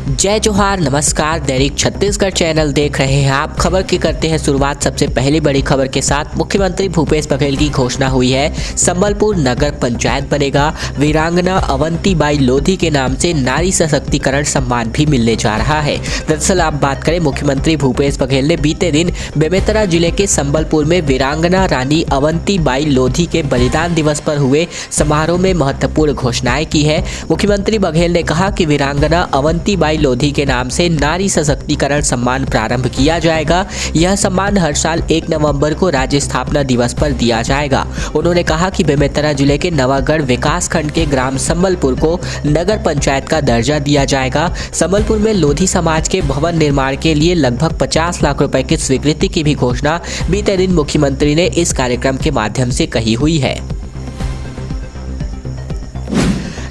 जय जोहार, नमस्कार। दैनिक छत्तीसगढ़ चैनल देख रहे हैं आप। खबर की करते हैं शुरुआत सबसे पहली बड़ी खबर के साथ। मुख्यमंत्री भूपेश बघेल की घोषणा हुई है, संबलपुर नगर पंचायत बनेगा। वीरांगना अवंतीबाई लोधी के नाम से नारी सशक्तिकरण सम्मान भी मिलने जा रहा है। दरअसल आप बात करें, मुख्यमंत्री भूपेश बघेल ने बीते दिन बेमेतरा जिले के संबलपुर में वीरांगना रानी अवंतीबाई लोधी के बलिदान दिवस पर हुए समारोह में महत्वपूर्ण घोषणाएं की है। मुख्यमंत्री बघेल ने कहा कि वीरांगना अवंतीबाई लोधी के नाम से नारी सशक्तिकरण सम्मान प्रारंभ किया जाएगा। यह सम्मान हर साल 1 नवंबर को राज्य स्थापना दिवस पर दिया जाएगा। उन्होंने कहा कि बेमेतरा जिले के नवागढ़ विकास खंड के ग्राम संबलपुर को नगर पंचायत का दर्जा दिया जाएगा। संबलपुर में लोधी समाज के भवन निर्माण के लिए लगभग 50 लाख रुपए की स्वीकृति की भी घोषणा बीते दिन मुख्यमंत्री ने इस कार्यक्रम के माध्यम से कही हुई है।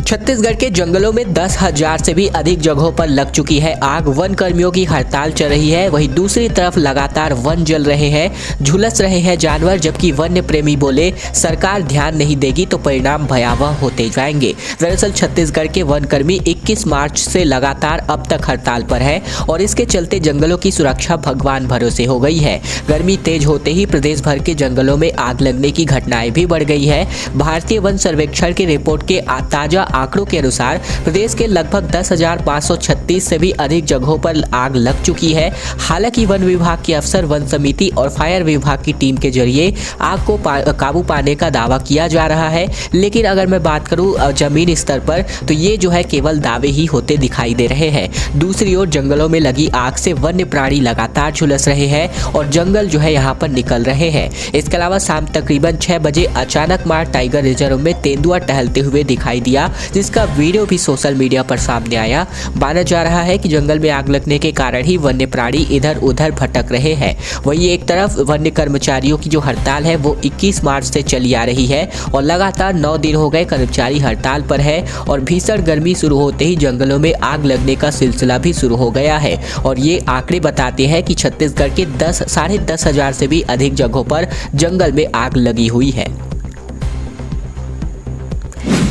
छत्तीसगढ़ के जंगलों में 10,000 से भी अधिक जगहों पर लग चुकी है आग। वन कर्मियों की हड़ताल चल रही है, वहीं दूसरी तरफ लगातार वन जल रहे हैं, झुलस रहे हैं जानवर। जबकि वन्य प्रेमी बोले सरकार ध्यान नहीं देगी तो परिणाम भयावह होते जाएंगे। दरअसल छत्तीसगढ़ के वन कर्मी 21 मार्च से लगातार अब तक हड़ताल पर है और इसके चलते जंगलों की सुरक्षा भगवान भरोसे हो गई है। गर्मी तेज होते ही प्रदेश भर के जंगलों में आग लगने की घटनाएं भी बढ़ गई है। भारतीय वन सर्वेक्षण की रिपोर्ट के ताजा आंकड़ों के अनुसार प्रदेश के लगभग 10,536 से भी अधिक जगहों पर आग लग चुकी है। हालांकि वन विभाग के अफसर, वन समिति और फायर विभाग की टीम के जरिए आग को काबू पाने का दावा किया जा रहा है। लेकिन अगर मैं बात करूं जमीन स्तर पर, तो ये जो है केवल दावे ही होते दिखाई दे रहे हैं। दूसरी ओर जंगलों में लगी आग से वन्य प्राणी लगातार झुलस रहे हैं और जंगल जो है यहाँ पर निकल रहे हैं। इसके अलावा शाम तकरीबन 6 बजे अचानक मार टाइगर रिजर्व में तेंदुआ टहलते हुए दिखाई दिया, जिसका वीडियो भी सोशल मीडिया पर सामने आया। माना जा रहा है कि जंगल में आग लगने के कारण ही वन्य प्राणी इधर उधर भटक रहे हैं। वहीं एक तरफ वन्य कर्मचारियों की जो हड़ताल है वो 21 मार्च से चली आ रही है और लगातार 9 दिन हो गए कर्मचारी हड़ताल पर है और भीषण गर्मी शुरू होते ही जंगलों में आग लगने का सिलसिला भी शुरू हो गया है। और ये आंकड़े बताते हैं कि छत्तीसगढ़ के 10,500 से भी अधिक जगहों पर जंगल में आग लगी हुई है।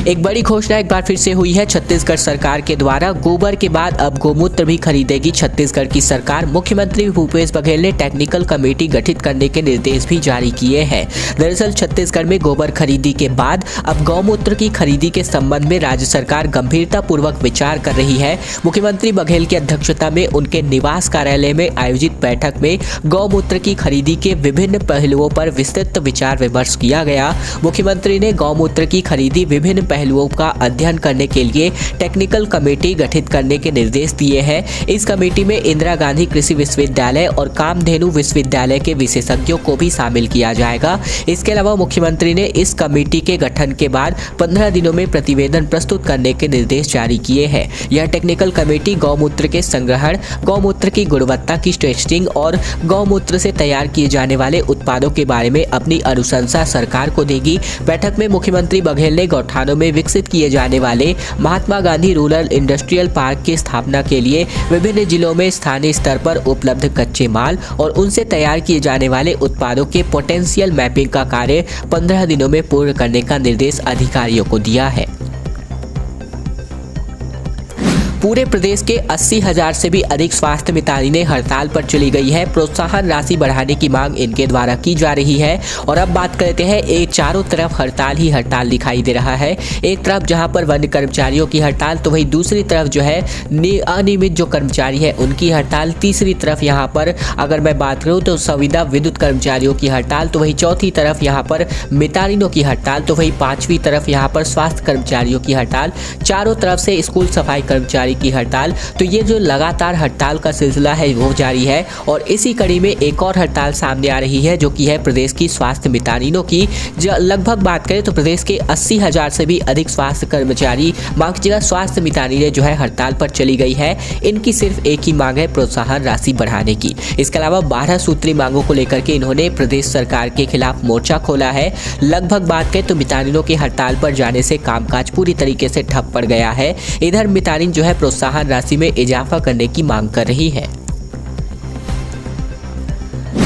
एक बड़ी घोषणा एक बार फिर से हुई है छत्तीसगढ़ सरकार के द्वारा। गोबर के बाद अब गोमूत्र भी खरीदेगी छत्तीसगढ़ की सरकार। मुख्यमंत्री भूपेश बघेल ने टेक्निकल कमेटी गठित करने के निर्देश भी जारी किए हैं। दरअसल छत्तीसगढ़ में गोबर खरीदी के बाद अब गौमूत्र की खरीदी के संबंध में राज्य सरकार गंभीरता पूर्वक विचार कर रही है। मुख्यमंत्री बघेल की अध्यक्षता में उनके निवास कार्यालय में आयोजित बैठक में गौमूत्र की खरीदी के विभिन्न पहलुओं पर विस्तृत विचार विमर्श किया गया। मुख्यमंत्री ने गौमूत्र की खरीदी विभिन्न पहलुओं का अध्ययन करने के लिए टेक्निकल कमेटी गठित करने के निर्देश दिए हैं। इस कमेटी में इंदिरा गांधी कृषि विश्वविद्यालय और कामधेनु विश्वविद्यालय के विशेषज्ञों को भी शामिल किया जाएगा। इसके अलावा मुख्यमंत्री ने इस कमेटी के गठन के बाद 15 दिनों में प्रतिवेदन प्रस्तुत करने के निर्देश जारी किए हैं। यह टेक्निकल कमेटी गौमूत्र के संग्रहण, गौमूत्र की गुणवत्ता की टेस्टिंग और गौमूत्र से तैयार किए जाने वाले उत्पादों के बारे में अपनी अनुशंसा सरकार को देगी। बैठक में मुख्यमंत्री बघेल ने गौठानों में विकसित किए जाने वाले Mahatma Gandhi rural industrial park की स्थापना के लिए विभिन्न जिलों में स्थानीय स्तर पर उपलब्ध कच्चे माल और उनसे तैयार किए जाने वाले उत्पादों के पोटेंशियल मैपिंग का कार्य 15 दिनों में पूर्ण करने का निर्देश अधिकारियों को दिया है। पूरे प्रदेश के 80,000 से भी अधिक स्वास्थ्य मितानिनें हड़ताल पर चली गई है। प्रोत्साहन राशि बढ़ाने की मांग इनके द्वारा की जा रही है। और अब बात करते हैं, एक चारों तरफ हड़ताल ही हड़ताल दिखाई दे रहा है। एक तरफ जहां पर वन्य कर्मचारियों की हड़ताल, तो वहीं दूसरी तरफ जो है अनियमित जो कर्मचारी है उनकी हड़ताल। तीसरी तरफ यहाँ पर अगर मैं बात करूँ तो संविदा विद्युत कर्मचारियों की हड़ताल, तो वहीं चौथी तरफ यहाँ पर मितानिनों की हड़ताल, तो वहीं पांचवी तरफ यहाँ पर स्वास्थ्य कर्मचारियों की हड़ताल। चारों तरफ से स्कूल सफाई कर्मचारी की हड़ताल। तो ये जो लगातार हड़ताल का सिलसिला है वो जारी है और इसी कड़ी में एक और हड़ताल सामने आ रही है, जो कि है प्रदेश की स्वास्थ्य मितानिनों की। लगभग बात करें तो प्रदेश के 80,000 से भी अधिक स्वास्थ्य कर्मचारी, माफ कीजिएगा, स्वास्थ्य मितानिनें जो है हड़ताल पर चली गई है। इनकी सिर्फ एक ही मांग है, प्रोत्साहन राशि बढ़ाने की। इसके अलावा 12 सूत्री मांगों को लेकर के इन्होंने प्रदेश सरकार के खिलाफ मोर्चा खोला है। लगभग बात करें तो मितानिनों की हड़ताल पर जाने से कामकाज पूरी तरीके से ठप पड़ गया है। इधर मितानिन जो है प्रोत्साहन राशि में इजाफा करने की मांग कर रही है।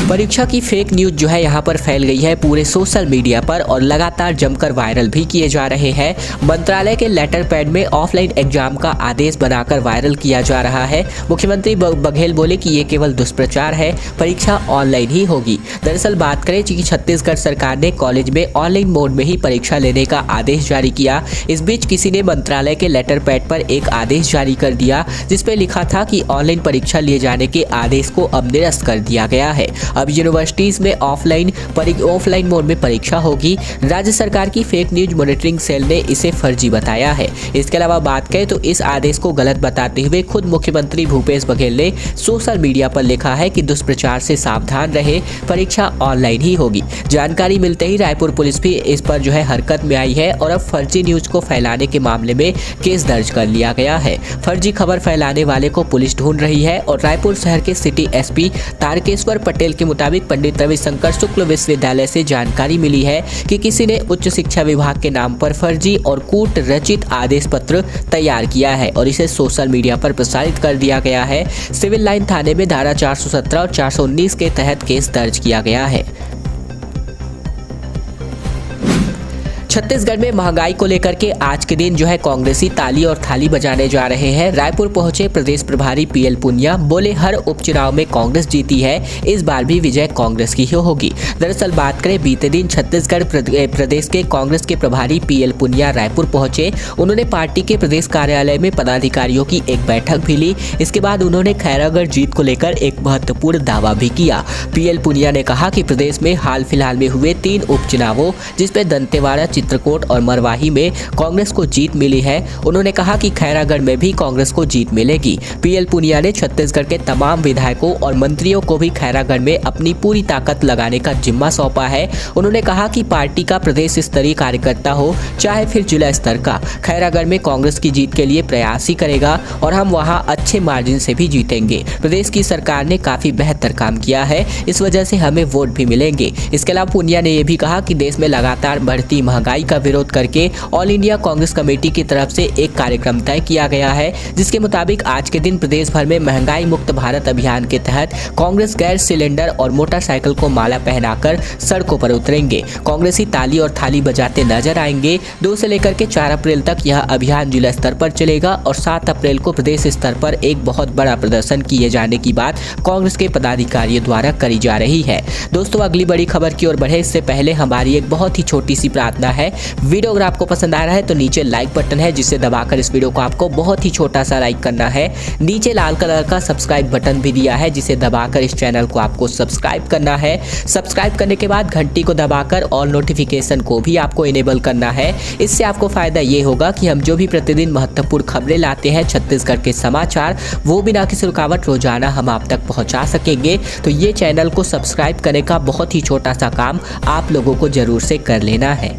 परीक्षा की फेक न्यूज जो है यहाँ पर फैल गई है पूरे सोशल मीडिया पर और लगातार जमकर वायरल भी किए जा रहे हैं। मंत्रालय के लेटर पैड में ऑफलाइन एग्जाम का आदेश बनाकर वायरल किया जा रहा है। मुख्यमंत्री बघेल बोले कि ये केवल दुष्प्रचार है, परीक्षा ऑनलाइन ही होगी। दरअसल बात करें कि छत्तीसगढ़ सरकार ने कॉलेज में ऑनलाइन मोड में ही परीक्षा लेने का आदेश जारी किया। इस बीच किसी ने मंत्रालय के लेटर पैड पर एक आदेश जारी कर दिया जिसपे लिखा था कि ऑनलाइन परीक्षा लिए जाने के आदेश को अब निरस्त कर दिया गया है। अब यूनिवर्सिटीज में ऑफलाइन मोड में परीक्षा होगी। राज्य सरकार की फेक न्यूज मॉनिटरिंग सेल ने इसे फर्जी बताया है। इसके अलावा बात करें तो इस आदेश को गलत बताते हुए खुद मुख्यमंत्री भूपेश बघेल ने सोशल मीडिया पर लिखा है कि दुष्प्रचार से सावधान रहे, परीक्षा ऑनलाइन ही होगी। जानकारी मिलते ही रायपुर पुलिस भी इस पर जो है हरकत में आई है और अब फर्जी न्यूज को फैलाने के मामले में केस दर्ज कर लिया गया है। फर्जी खबर फैलाने वाले को पुलिस ढूंढ रही है और रायपुर शहर के सिटी एसपी तारकेश्वर पटेल के मुताबिक पंडित रविशंकर शुक्ल विश्वविद्यालय से जानकारी मिली है कि किसी ने उच्च शिक्षा विभाग के नाम पर फर्जी और कूट रचित आदेश पत्र तैयार किया है और इसे सोशल मीडिया पर प्रसारित कर दिया गया है। सिविल लाइन थाने में धारा 417 और 419 के तहत केस दर्ज किया गया है। छत्तीसगढ़ में महंगाई को लेकर के आज के दिन जो है कांग्रेसी ताली और थाली बजाने जा रहे हैं। रायपुर पहुंचे प्रदेश प्रभारी पीएल पुनिया, बोले हर उपचुनाव में कांग्रेस जीती है, इस बार भी विजय कांग्रेस की ही होगी। दरअसल बात करें बीते दिन छत्तीसगढ़ प्रदेश के कांग्रेस के प्रभारी पीएल पुनिया रायपुर पहुंचे। उन्होंने पार्टी के प्रदेश कार्यालय में पदाधिकारियों की एक बैठक भी ली। इसके बाद उन्होंने खैरागढ़ जीत को लेकर एक महत्वपूर्ण दावा भी किया। पीएल पुनिया ने कहा कि प्रदेश में हाल फिलहाल में हुए 3 उपचुनावों जिसमें दंतेवाड़ा, चित्रकोट और मरवाही में कांग्रेस को जीत मिली है। उन्होंने कहा कि खैरागढ़ में भी कांग्रेस को जीत मिलेगी। पीएल पुनिया ने छत्तीसगढ़ के तमाम विधायकों और मंत्रियों को भी खैरागढ़ में अपनी पूरी ताकत लगाने का जिम्मा सौंपा है। उन्होंने कहा कि पार्टी का प्रदेश स्तरीय कार्यकर्ता हो चाहे फिर जिला स्तर का, खैरागढ़ में कांग्रेस की जीत के लिए प्रयास ही करेगा और हम वहां अच्छे मार्जिन से भी जीतेंगे। प्रदेश की सरकार ने काफी बेहतर काम किया है, इस वजह से हमें वोट भी मिलेंगे। इसके अलावा पुनिया ने यह भी कहा कि देश में लगातार बढ़ती महंगाई का विरोध करके ऑल इंडिया कांग्रेस कमेटी की तरफ से एक कार्यक्रम तय किया गया है, जिसके मुताबिक आज के दिन प्रदेश भर में महंगाई मुक्त भारत अभियान के तहत कांग्रेस गैस सिलेंडर और मोटरसाइकिल को माला पहनाकर सड़कों पर उतरेंगे। कांग्रेसी ताली और थाली बजाते नजर आएंगे। 2 से लेकर के 4 अप्रैल तक यह अभियान जिला स्तर पर चलेगा और 7 अप्रैल को प्रदेश स्तर पर एक बहुत बड़ा प्रदर्शन किए जाने की बात कांग्रेस के पदाधिकारियों द्वारा करी जा रही है। दोस्तों, अगली बड़ी खबर की ओर बढ़े इससे पहले हमारी एक बहुत ही छोटी सी प्रार्थना है। वीडियो अगर आपको पसंद आ रहा है तो नीचे लाइक बटन है जिसे दबाकर इस वीडियो को आपको बहुत ही छोटा सा लाइक करना है। नीचे लाल कलर का सब्सक्राइब बटन भी दिया है जिसे दबाकर इस चैनल को आपको सब्सक्राइब करना है। सब्सक्राइब करने के बाद घंटी को दबाकर ऑल नोटिफिकेशन को भी आपको इनेबल करना है। इससे आपको फायदा ये होगा कि हम जो भी प्रतिदिन महत्वपूर्ण खबरें लाते हैं छत्तीसगढ़ के समाचार, वो बिना किसी रुकावट रोजाना हम आप तक पहुंचा सकेंगे। तो ये चैनल को सब्सक्राइब करने का बहुत ही छोटा सा काम आप लोगों को जरूर से कर लेना है।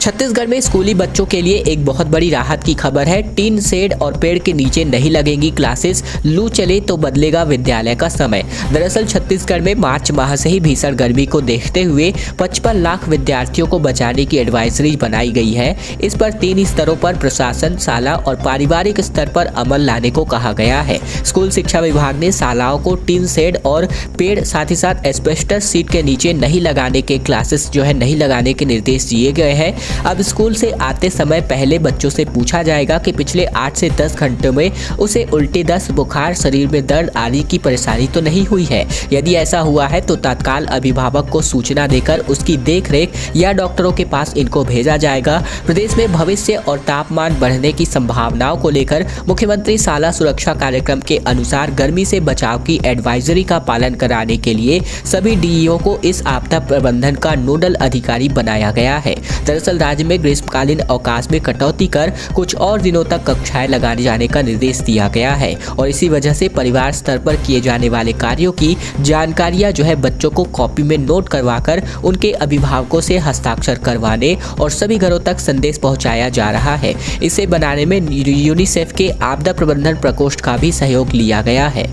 छत्तीसगढ़ में स्कूली बच्चों के लिए एक बहुत बड़ी राहत की खबर है। टीन शेड और पेड़ के नीचे नहीं लगेंगी क्लासेस, लू चले तो बदलेगा विद्यालय का समय। दरअसल छत्तीसगढ़ में मार्च माह से ही भीषण गर्मी को देखते हुए 55 लाख विद्यार्थियों को बचाने की एडवाइजरी बनाई गई है। इस पर 3 स्तरों पर प्रशासन, शाला और पारिवारिक स्तर पर अमल लाने को कहा गया है। स्कूल शिक्षा विभाग ने शालाओं को टीन शेड और पेड़, साथ ही साथ एस्बेस्टस सीट के नीचे नहीं लगाने के क्लासेस जो है नहीं लगाने के निर्देश दिए गए हैं। अब स्कूल से आते समय पहले बच्चों से पूछा जाएगा कि पिछले 8 से 10 घंटों में उसे उल्टी, दस्त, बुखार, शरीर में दर्द आदि की परेशानी तो नहीं हुई है। यदि ऐसा हुआ है तो तत्काल अभिभावक को सूचना देकर उसकी देखरेख या डॉक्टरों के पास इनको भेजा जाएगा। प्रदेश में भविष्य और तापमान बढ़ने की संभावनाओं को लेकर मुख्यमंत्री शाला सुरक्षा कार्यक्रम के अनुसार गर्मी से बचाव की एडवाइजरी का पालन कराने के लिए सभी डीईओ को इस आपदा प्रबंधन का नोडल अधिकारी बनाया गया है। दरअसल राज्य में ग्रीष्मकालीन अवकाश में कटौती कर कुछ और दिनों तक कक्षाएं लगाने जाने का निर्देश दिया गया है और इसी वजह से परिवार स्तर पर किए जाने वाले कार्यों की जानकारियां जो है बच्चों को कॉपी में नोट करवाकर उनके अभिभावकों से हस्ताक्षर करवाने और सभी घरों तक संदेश पहुंचाया जा रहा है। इसे बनाने में यूनिसेफ के आपदा प्रबंधन प्रकोष्ठ का भी सहयोग लिया गया है।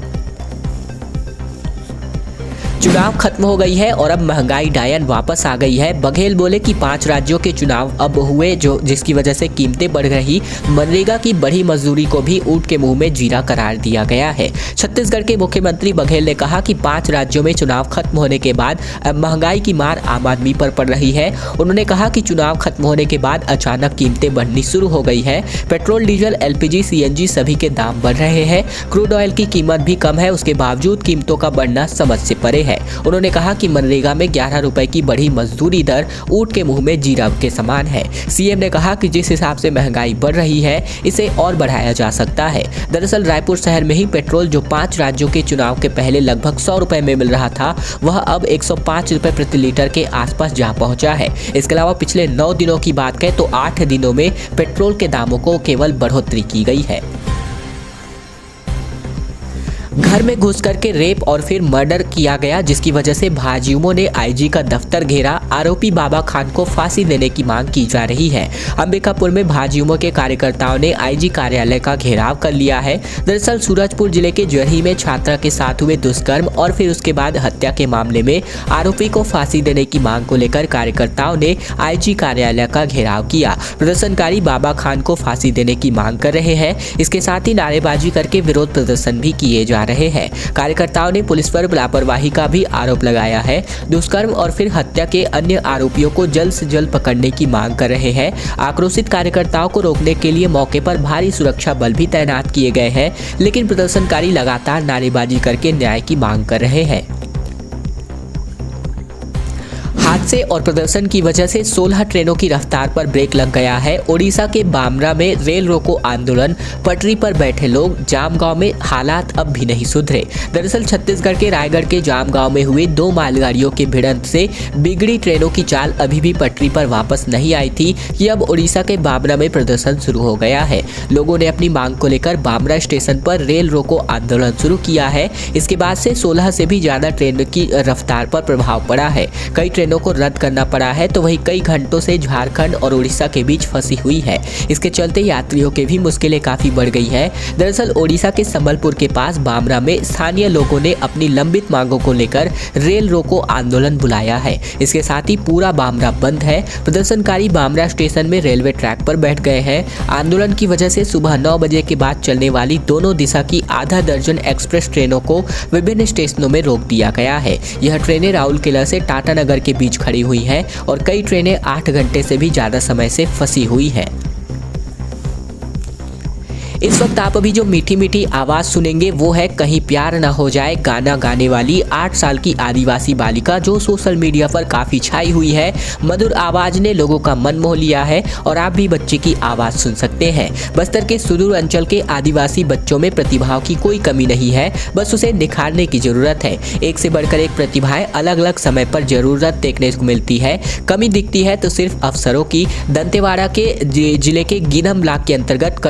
चुनाव खत्म हो गई है और अब महंगाई डायन वापस आ गई है। बघेल बोले कि 5 राज्यों के चुनाव अब हुए जिसकी वजह से कीमतें बढ़ रही। मनरेगा की बढ़ी मजदूरी को भी ऊंट के मुंह में जीरा करार दिया गया है। छत्तीसगढ़ के मुख्यमंत्री बघेल ने कहा कि 5 राज्यों में चुनाव खत्म होने के बाद अब महंगाई की मार आम आदमी पर पड़ रही है। उन्होंने कहा कि चुनाव खत्म होने के बाद अचानक कीमतें बढ़नी शुरू हो गई है। पेट्रोल, डीजल, एलपीजी, सीएनजी सभी के दाम बढ़ रहे हैं। क्रूड ऑयल की कीमत भी कम है, उसके बावजूद कीमतों का बढ़ना समझ से परे है। उन्होंने कहा कि मनरेगा में 11 रुपए की बढ़ी मजदूरी दर ऊंट के मुंह में जीरा के समान है। सीएम ने कहा कि जिस हिसाब से महंगाई बढ़ रही है इसे और बढ़ाया जा सकता है। दरअसल रायपुर शहर में ही पेट्रोल जो 5 राज्यों के चुनाव के पहले लगभग 100 रुपए में मिल रहा था वह अब 105 रुपए प्रति लीटर के आसपास जा पहुंचा है। इसके अलावा पिछले 9 दिनों की बात करें तो 8 दिनों में पेट्रोल के दामों को केवल बढ़ोतरी की गई है। घर में घुस करके रेप और फिर मर्डर किया गया, जिसकी वजह से भाजयुमों ने आईजी का दफ्तर घेरा। आरोपी बाबा खान को फांसी देने की मांग की जा रही है। अंबिकापुर में भाजयुमों के कार्यकर्ताओं ने आईजी कार्यालय का घेराव कर लिया है। दरअसल सूरजपुर जिले के जरही में छात्रा के साथ हुए दुष्कर्म और फिर उसके बाद हत्या के मामले में आरोपी को फांसी देने की मांग को लेकर कार्यकर्ताओं ने आईजी कार्यालय का घेराव किया। प्रदर्शनकारी बाबा खान को फांसी देने की मांग कर रहे हैं। इसके साथ ही नारेबाजी करके विरोध प्रदर्शन भी किए जा रहे हैं। कार्यकर्ताओं ने पुलिस पर लापरवाही का भी आरोप लगाया है। दुष्कर्म और फिर हत्या के अन्य आरोपियों को जल्द से जल्द पकड़ने की मांग कर रहे हैं। आक्रोशित कार्यकर्ताओं को रोकने के लिए मौके पर भारी सुरक्षा बल भी तैनात किए गए हैं, लेकिन प्रदर्शनकारी लगातार नारेबाजी करके न्याय की मांग कर रहे हैं। हादसे और प्रदर्शन की वजह से 16 ट्रेनों की रफ्तार पर ब्रेक लग गया है। ओडिशा के बामरा में रेल रोको आंदोलन, पटरी पर बैठे लोग, जामगांव में हालात अब भी नहीं सुधरे। दरअसल छत्तीसगढ़ के रायगढ़ के जामगांव में हुए 2 मालगाड़ियों के भिड़ंत से बिगड़ी ट्रेनों की चाल अभी भी पटरी पर वापस नहीं आई थी कि अब ओडिशा के बामरा में प्रदर्शन शुरू हो गया है। लोगों ने अपनी मांग को लेकर बामरा स्टेशन पर रेल रोको आंदोलन शुरू किया है। इसके बाद से 16 से भी ज्यादा ट्रेन की रफ्तार पर प्रभाव पड़ा है। कई ट्रेनों को रद्द करना पड़ा है तो वही कई घंटों से झारखंड और उड़ीसा के बीच फंसी हुई है। इसके चलते यात्रियों के भी मुश्किलें काफी बढ़ गई है। दरअसल ओडिशा के संबलपुर के पास बामरा में स्थानीय लोगों ने अपनी लंबित मांगों को लेकर रेल रोको आंदोलन बुलाया है। इसके साथ ही पूरा बामरा बंद है। प्रदर्शनकारी बामरा स्टेशन में रेलवे ट्रैक पर बैठ गए हैं। आंदोलन की वजह से सुबह 9 बजे के बाद चलने वाली दोनों दिशा की आधा दर्जन एक्सप्रेस ट्रेनों को विभिन्न स्टेशनों में रोक दिया गया है। यह ट्रेनें राउरकेला से टाटानगर के बीच खड़ी हुई हैं और कई ट्रेनें 8 घंटे से भी ज्यादा समय से फंसी हुई हैं। इस वक्त आप अभी जो मीठी मीठी आवाज सुनेंगे वो है कहीं प्यार ना हो जाए गाना गाने वाली 8 साल की आदिवासी बालिका जो सोशल मीडिया पर काफी छाई हुई है। मधुर आवाज ने लोगों का मन मोह लिया है और आप भी बच्चे की आवाज सुन सकते हैं। बस्तर के सुदूर अंचल के आदिवासी बच्चों में प्रतिभाओं की कोई कमी नहीं है, बस उसे निखारने की जरूरत है। एक से बढ़कर एक प्रतिभाएं अलग अलग समय पर जरूरत देखने को मिलती है। कमी दिखती है तो सिर्फ अफसरों की। दंतेवाड़ा के जिले के गिनम ब्लॉक के अंतर्गत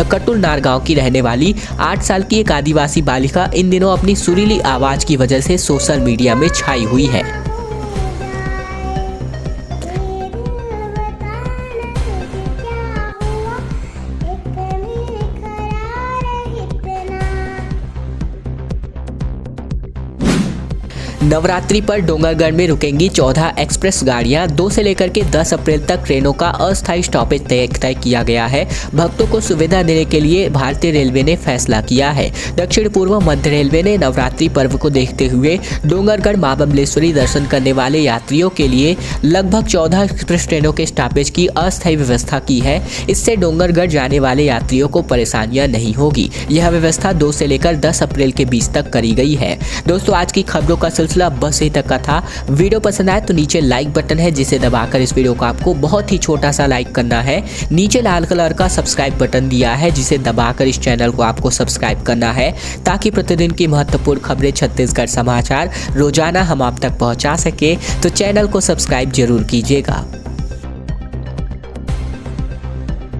कटुलनार गांव की रहने वाली 8 साल की एक आदिवासी बालिका इन दिनों अपनी सुरीली आवाज की वजह से सोशल मीडिया में छाई हुई है। नवरात्रि पर डोंगरगढ़ में रुकेंगी 14 एक्सप्रेस गाड़ियां। 2 से लेकर के 10 अप्रैल तक ट्रेनों का अस्थायी स्टॉपेज तय किया गया है। भक्तों को सुविधा देने के लिए भारतीय रेलवे ने फैसला किया है। दक्षिण पूर्व मध्य रेलवे ने नवरात्रि पर्व को देखते हुए डोंगरगढ़ मां बमलेश्वरी दर्शन करने वाले यात्रियों के लिए लगभग 14 एक्सप्रेस ट्रेनों के स्टॉपेज की अस्थायी व्यवस्था की है। इससे डोंगरगढ़ जाने वाले यात्रियों को परेशानियां नहीं होगी। यह व्यवस्था 2 से लेकर 10 अप्रैल के बीच तक करी गई है। दोस्तों, आज की खबरों का सिलसिला बस यही तक का था। वीडियो पसंद आए तो नीचे लाइक बटन है जिसे दबाकर इस वीडियो को आपको बहुत ही छोटा सा लाइक करना है। नीचे लाल कलर का सब्सक्राइब बटन दिया है जिसे दबाकर इस चैनल को आपको सब्सक्राइब करना है ताकि प्रतिदिन की महत्वपूर्ण खबरें छत्तीसगढ़ समाचार रोजाना हम आप तक पहुंचा सके। तो चैनल को सब्सक्राइब जरूर कीजिएगा।